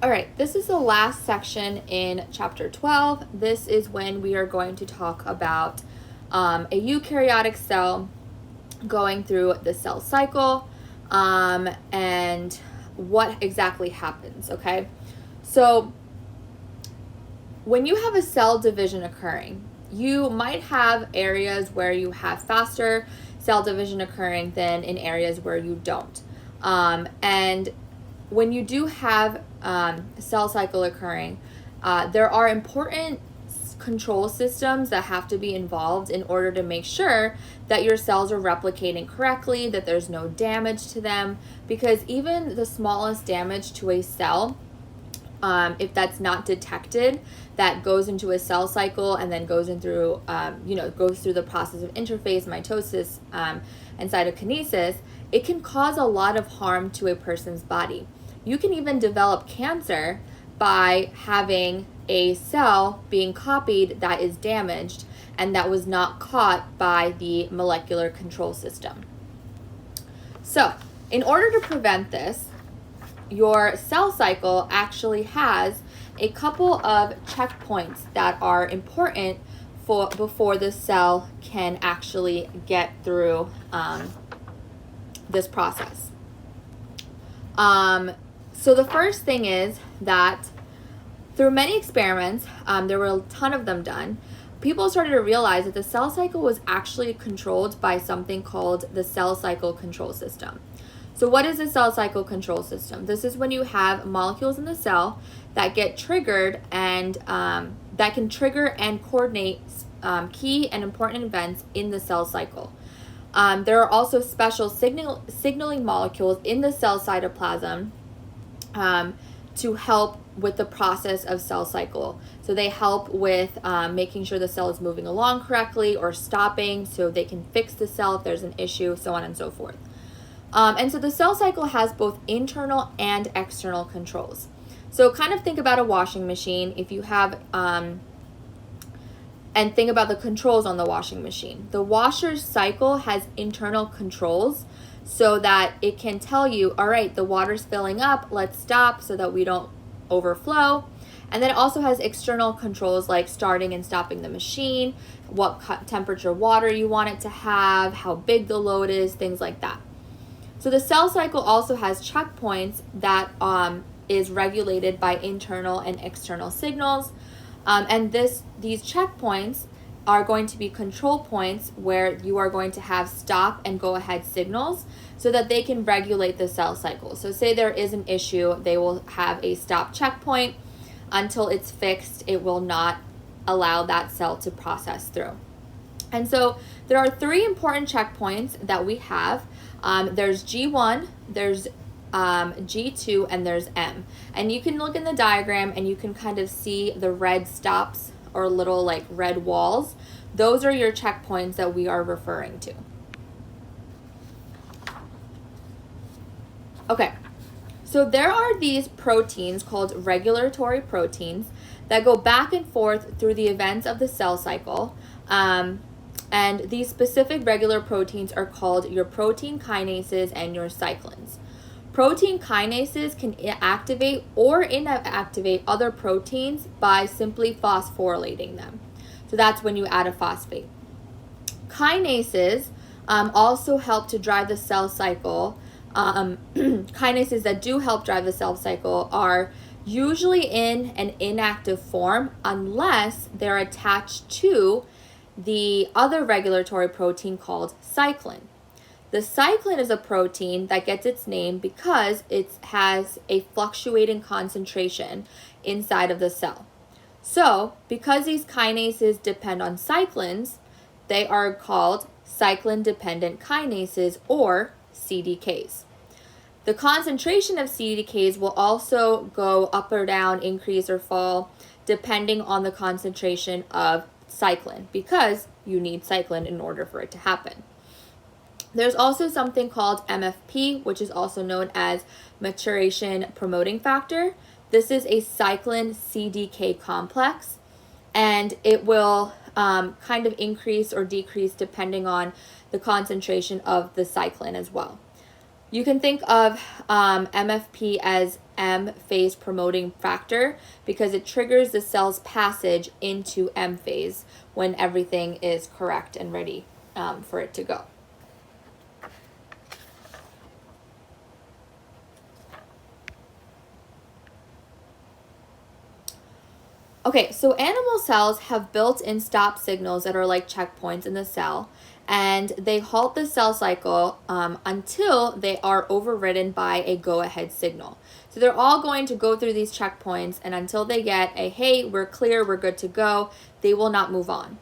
All right, this is the last section in chapter 12. This is when we are going to talk about a eukaryotic cell going through the cell cycle and what exactly happens, okay? So when you have a cell division occurring, you might have areas where you have faster cell division occurring than in areas where you don't. And when you do have cell cycle occurring, there are important control systems that have to be involved in order to make sure that your cells are replicating correctly, that there's no damage to them, because even the smallest damage to a cell, if that's not detected, that goes into a cell cycle and then goes in through, goes through the process of interphase, mitosis, and cytokinesis, it can cause a lot of harm to a person's body. You can even develop cancer by having a cell being copied that is damaged and that was not caught by the molecular control system. So, in order to prevent this, your cell cycle actually has a couple of checkpoints that are important before the cell can actually get through this process. So the first thing is that through many experiments, there were a ton of them done, people started to realize that the cell cycle was actually controlled by something called the cell cycle control system. So what is the cell cycle control system? This is when you have molecules in the cell that get triggered and that can trigger and coordinate key and important events in the cell cycle. There are also special signaling molecules in the cell cytoplasm to help with the process of cell cycle. So they help with making sure the cell is moving along correctly or stopping so they can fix the cell if there's an issue, so on and so forth. And so the cell cycle has both internal and external controls. So kind of think about a washing machine. If you have, and think about the controls on the washing machine. The washer's cycle has internal controls so that it can tell you, all right, the water's filling up, let's stop so that we don't overflow. And then it also has external controls like starting and stopping the machine, what temperature water you want it to have, how big the load is, things like that. So the cell cycle also has checkpoints that is regulated by internal and external signals. And these checkpoints are going to be control points where you are going to have stop and go ahead signals so that they can regulate the cell cycle. So say there is an issue, they will have a stop checkpoint. Until it's fixed, it will not allow that cell to process through. And so there are three important checkpoints that we have. There's G1, there's G2, and there's M. And you can look in the diagram and you can kind of see the red stops or little like red walls. Those are your checkpoints that we are referring to. Okay, so there are these proteins called regulatory proteins that go back and forth through the events of the cell cycle. And these specific regular proteins are called your protein kinases and your cyclins. Protein kinases can activate or inactivate other proteins by simply phosphorylating them. So that's when you add a phosphate. Kinases also help to drive the cell cycle. Kinases that do help drive the cell cycle are usually in an inactive form unless they're attached to the other regulatory protein called cyclin. The cyclin is a protein that gets its name because it has a fluctuating concentration inside of the cell. So, because these kinases depend on cyclins, they are called cyclin-dependent kinases or CDKs. The concentration of CDKs will also go up or down, increase or fall, depending on the concentration of cyclin, because you need cyclin in order for it to happen. There's also something called MFP, which is also known as maturation promoting factor. This is a cyclin CDK complex, and it will kind of increase or decrease depending on the concentration of the cyclin as well. You can think of MFP as M phase promoting factor because it triggers the cell's passage into M phase when everything is correct and ready for it to go. Okay, so animal cells have built-in stop signals that are like checkpoints in the cell, and they halt the cell cycle until they are overridden by a go-ahead signal. So they're all going to go through these checkpoints, and until they get a, hey, we're clear, we're good to go, they will not move on.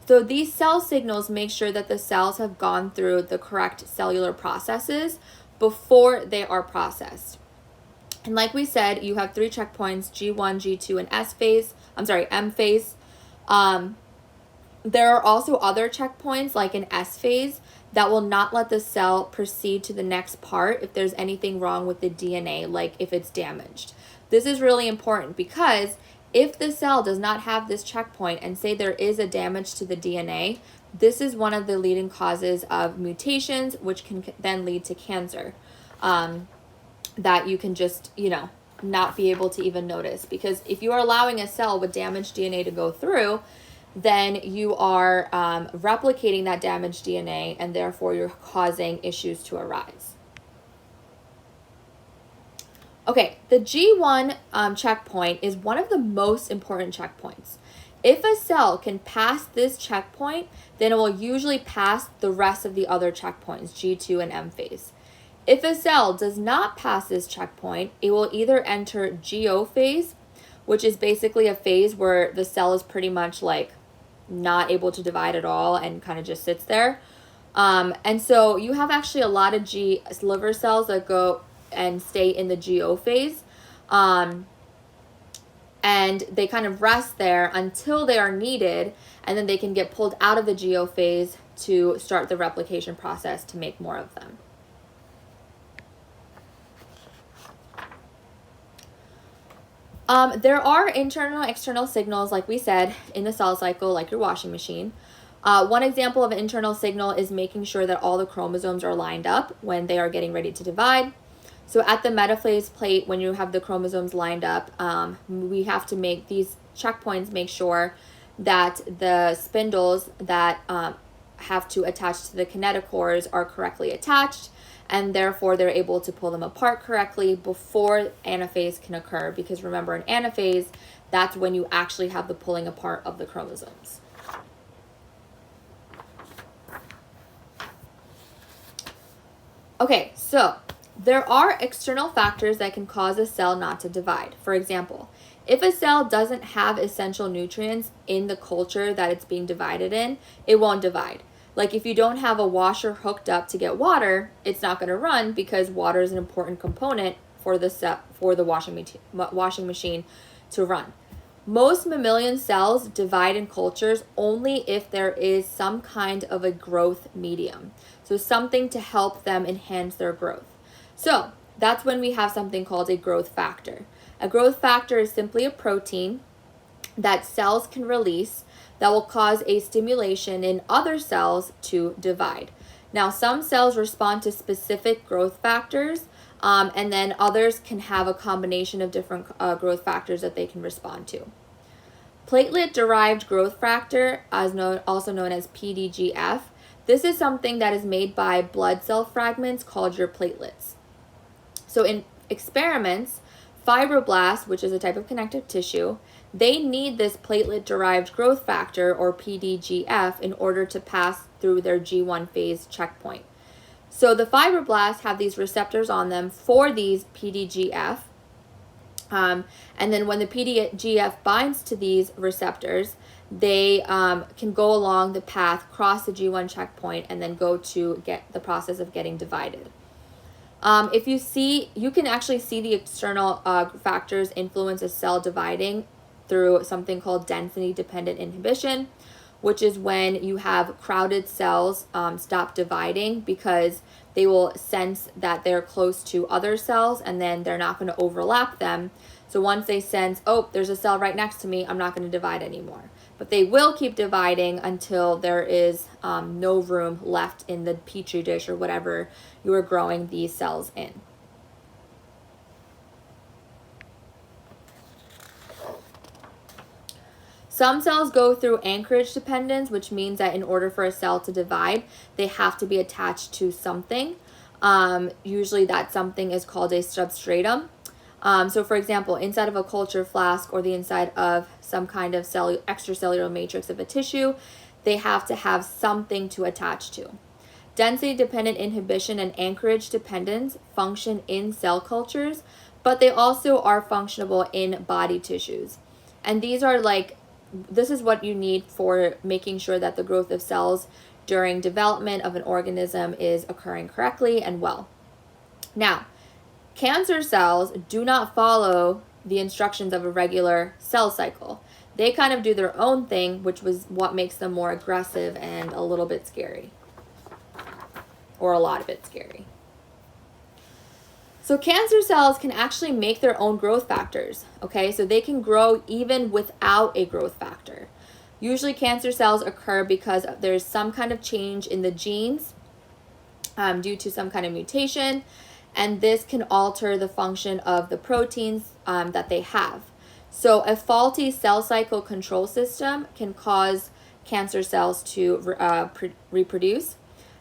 So these cell signals make sure that the cells have gone through the correct cellular processes before they are processed. And like we said, you have 3 checkpoints, G1, G2, and M phase. There are also other checkpoints like an S phase that will not let the cell proceed to the next part if there's anything wrong with the DNA, like if it's damaged. This is really important because if the cell does not have this checkpoint and say there is a damage to the DNA, this is one of the leading causes of mutations, which can then lead to cancer. That you can just, not be able to even notice. Because if you are allowing a cell with damaged DNA to go through, then you are replicating that damaged DNA, and therefore you're causing issues to arise. Okay, the G1 checkpoint is one of the most important checkpoints. If a cell can pass this checkpoint, then it will usually pass the rest of the other checkpoints, G2 and M phase. If a cell does not pass this checkpoint, it will either enter GO phase, which is basically a phase where the cell is pretty much like not able to divide at all and kind of just sits there. And so you have actually a lot of liver cells that go and stay in the GO phase. And they kind of rest there until they are needed, and then they can get pulled out of the GO phase to start the replication process to make more of them. There are internal and external signals, like we said, in the cell cycle, like your washing machine. One example of an internal signal is making sure that all the chromosomes are lined up when they are getting ready to divide. So at the metaphase plate, when you have the chromosomes lined up, we have to make these checkpoints, make sure that the spindles that have to attach to the kinetochores are correctly attached, and therefore they're able to pull them apart correctly before anaphase can occur. Because remember, in anaphase, that's when you actually have the pulling apart of the chromosomes. Okay, so there are external factors that can cause a cell not to divide. For example, if a cell doesn't have essential nutrients in the culture that it's being divided in, it won't divide. Like if you don't have a washer hooked up to get water, it's not going to run because water is an important component for the washing machine to run. Most mammalian cells divide in cultures only if there is some kind of a growth medium. So something to help them enhance their growth. So that's when we have something called a growth factor. A growth factor is simply a protein that cells can release that will cause a stimulation in other cells to divide. Now, some cells respond to specific growth factors, and then others can have a combination of different growth factors that they can respond to. Platelet-derived growth factor, also known as PDGF, this is something that is made by blood cell fragments called your platelets. So in experiments, fibroblasts, which is a type of connective tissue, they need this platelet-derived growth factor, or PDGF, in order to pass through their G1 phase checkpoint. So the fibroblasts have these receptors on them for these PDGF, and then when the PDGF binds to these receptors, they can go along the path, cross the G1 checkpoint, and then go to get the process of getting divided. If you can actually see the external factors influence a cell dividing through something called density-dependent inhibition, which is when you have crowded cells stop dividing because they will sense that they're close to other cells, and then they're not going to overlap them. So once they sense, oh, there's a cell right next to me, I'm not going to divide anymore. but they will keep dividing until there is no room left in the petri dish or whatever you are growing these cells in. Some cells go through anchorage dependence, which means that in order for a cell to divide, they have to be attached to something. Usually that something is called a substratum. So for example, inside of a culture flask or the inside of some kind of extracellular matrix of a tissue, they have to have something to attach to. Density-dependent inhibition and anchorage dependence function in cell cultures, but they also are functionable in body tissues. And this is what you need for making sure that the growth of cells during development of an organism is occurring correctly and well. Now, cancer cells do not follow the instructions of a regular cell cycle. They kind of do their own thing, which was what makes them more aggressive and a little bit scary. Or a lot of it scary. So cancer cells can actually make their own growth factors, okay? So they can grow even without a growth factor. Usually cancer cells occur because there's some kind of change in the genes due to some kind of mutation, and this can alter the function of the proteins that they have. So a faulty cell cycle control system can cause cancer cells to reproduce.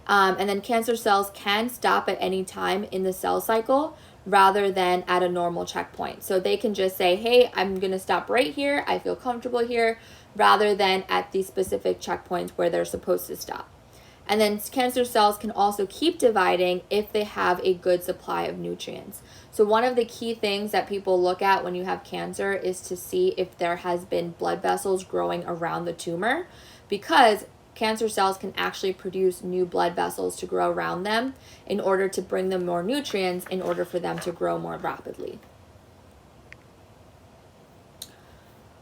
And then cancer cells can stop at any time in the cell cycle rather than at a normal checkpoint. So they can just say, hey, I'm going to stop right here. I feel comfortable here, rather than at the specific checkpoints where they're supposed to stop. And then cancer cells can also keep dividing if they have a good supply of nutrients. So one of the key things that people look at when you have cancer is to see if there has been blood vessels growing around the tumor, because cancer cells can actually produce new blood vessels to grow around them in order to bring them more nutrients in order for them to grow more rapidly.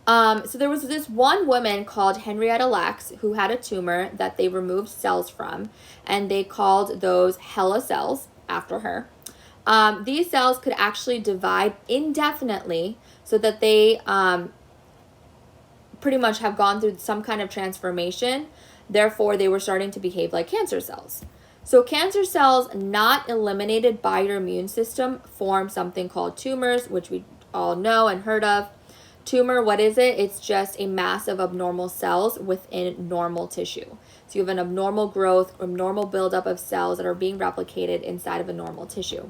So there was this one woman called Henrietta Lacks who had a tumor that they removed cells from, and they called those HeLa cells after her. These cells could actually divide indefinitely so that they pretty much have gone through some kind of transformation. Therefore, they were starting to behave like cancer cells. So cancer cells not eliminated by your immune system form something called tumors, which we all know and heard of. Tumor, what is it? It's just a mass of abnormal cells within normal tissue. So you have an abnormal growth, abnormal buildup of cells that are being replicated inside of a normal tissue.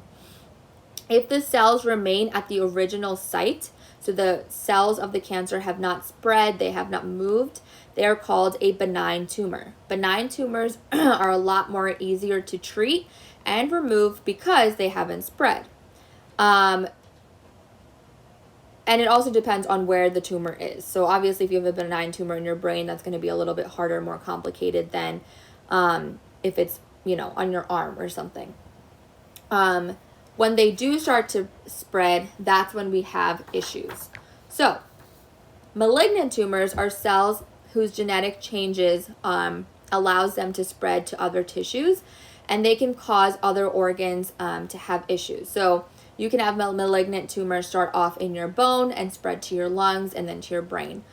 If the cells remain at the original site, so the cells of the cancer have not spread, they have not moved, they are called a benign tumor. Benign tumors are a lot more easier to treat and remove because they haven't spread. And it also depends on where the tumor is. So obviously if you have a benign tumor in your brain, that's going to be a little bit harder, more complicated than if it's, on your arm or something. When they do start to spread, that's when we have issues. So malignant tumors are cells whose genetic changes allows them to spread to other tissues, and they can cause other organs to have issues. So you can have malignant tumors start off in your bone and spread to your lungs and then to your brain,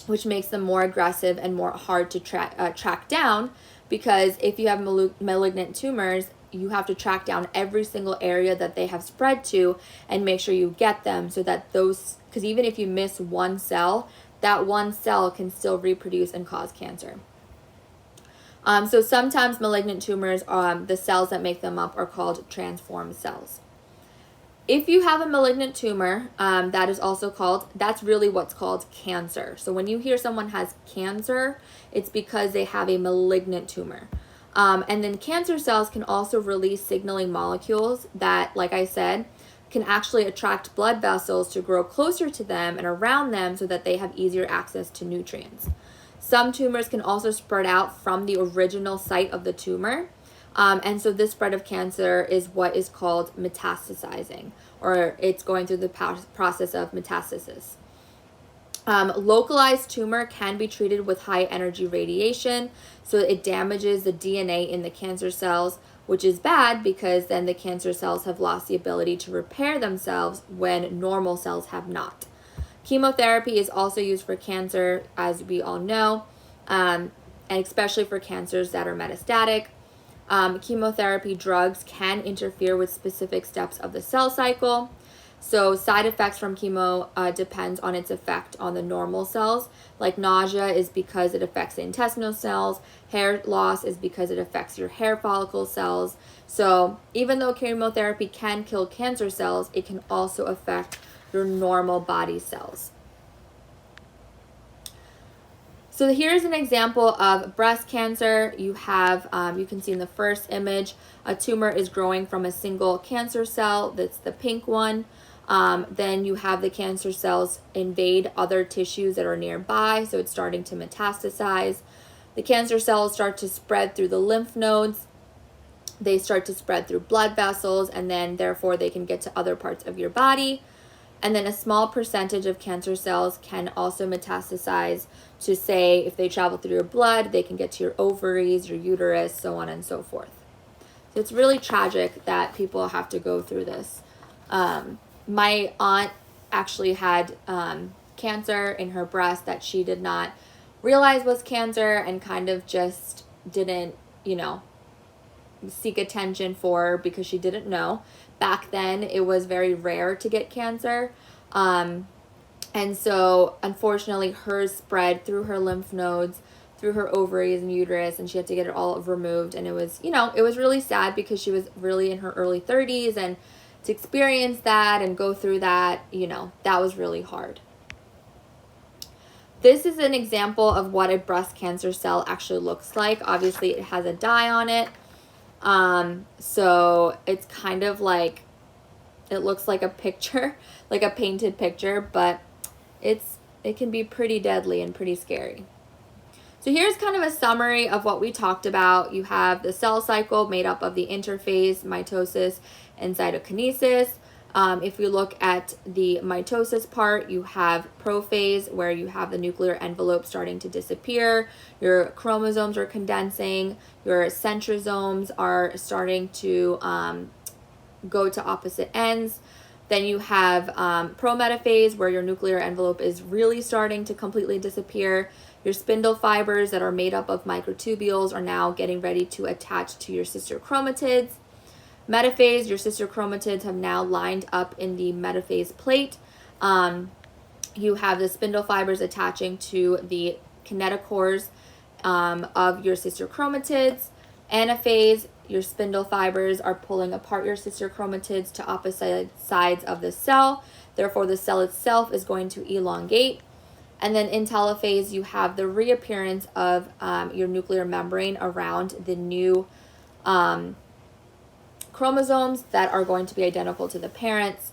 which makes them more aggressive and more hard to track down, because if you have malignant tumors, you have to track down every single area that they have spread to and make sure you get them, so that because even if you miss one cell, that one cell can still reproduce and cause cancer. So sometimes malignant tumors, the cells that make them up are called transformed cells. If you have a malignant tumor, that's really what's called cancer. So when you hear someone has cancer, it's because they have a malignant tumor. And then cancer cells can also release signaling molecules that, like I said, can actually attract blood vessels to grow closer to them and around them so that they have easier access to nutrients. Some tumors can also spread out from the original site of the tumor. And so this spread of cancer is what is called metastasizing, or it's going through the process of metastasis. Localized tumor can be treated with high energy radiation, so it damages the DNA in the cancer cells, which is bad because then the cancer cells have lost the ability to repair themselves when normal cells have not. Chemotherapy is also used for cancer, as we all know, and especially for cancers that are metastatic. Chemotherapy drugs can interfere with specific steps of the cell cycle. So side effects from chemo depends on its effect on the normal cells. Like nausea is because it affects the intestinal cells. Hair loss is because it affects your hair follicle cells. So even though chemotherapy can kill cancer cells, it can also affect your normal body cells. So here's an example of breast cancer. You have, you can see in the first image, a tumor is growing from a single cancer cell. That's the pink one. Then you have the cancer cells invade other tissues that are nearby, so it's starting to metastasize. The cancer cells start to spread through the lymph nodes. They start to spread through blood vessels, and then therefore they can get to other parts of your body. And then a small percentage of cancer cells can also metastasize to, say, if they travel through your blood, they can get to your ovaries, your uterus, so on and so forth. So it's really tragic that people have to go through this. My aunt actually had cancer in her breast that she did not realize was cancer and kind of just didn't, seek attention for because she didn't know. Back then, it was very rare to get cancer. And so, unfortunately, hers spread through her lymph nodes, through her ovaries and uterus, and she had to get it all removed. And it was, it was really sad because she was really in her early 30s, and to experience that and go through that, that was really hard. This is an example of what a breast cancer cell actually looks like. Obviously, it has a dye on it. So it's kind of like, it looks like a picture, like a painted picture, but it can be pretty deadly and pretty scary. So here's kind of a summary of what we talked about. You have the cell cycle made up of the interphase, mitosis, and cytokinesis. If you look at the mitosis part, you have prophase, where you have the nuclear envelope starting to disappear. Your chromosomes are condensing. Your centrosomes are starting to go to opposite ends. Then you have prometaphase, where your nuclear envelope is really starting to completely disappear. Your spindle fibers that are made up of microtubules are now getting ready to attach to your sister chromatids. Metaphase, your sister chromatids have now lined up in the metaphase plate. You have the spindle fibers attaching to the kinetochores of your sister chromatids. Anaphase, your spindle fibers are pulling apart your sister chromatids to opposite sides of the cell. Therefore, the cell itself is going to elongate. And then in telophase, you have the reappearance of your nuclear membrane around the new chromosomes that are going to be identical to the parents.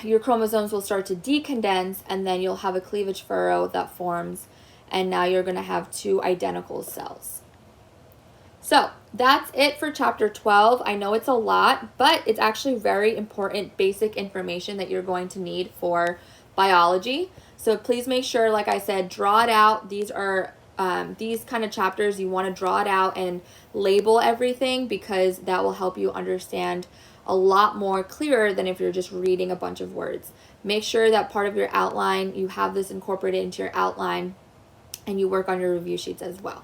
Your chromosomes will start to decondense, and then you'll have a cleavage furrow that forms, and now you're going to have two identical cells. So that's it for chapter 12. I know it's a lot, but it's actually very important basic information that you're going to need for biology. So please make sure, like I said, draw it out. These are these kind of chapters, you want to draw it out and label everything, because that will help you understand a lot more clearer than if you're just reading a bunch of words. Make sure that part of your outline, you have this incorporated into your outline, and you work on your review sheets as well.